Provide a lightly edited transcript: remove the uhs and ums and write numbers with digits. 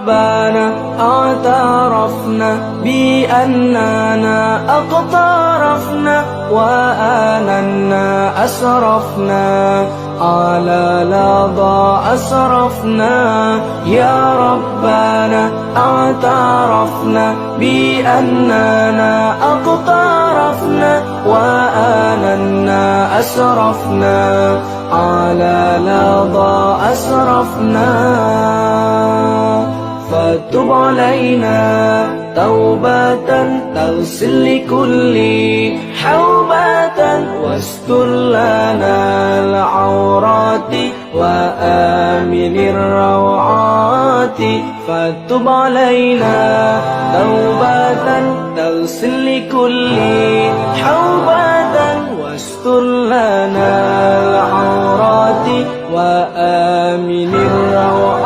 ربنا اعترفنا بأننا اقترفنا وآننا أسرفنا على لظى أسرفنا. يا ربنا اعترفنا بأننا اقترفنا وآننا أسرفنا على لظى أسرفنا. فتب علينا توبة تغسل لكل حوبة واستر لنا العورات وآمن الروعات. فتب علينا توبة تغسل لكل حوبة واستر لنا العورات وآمن الروعات.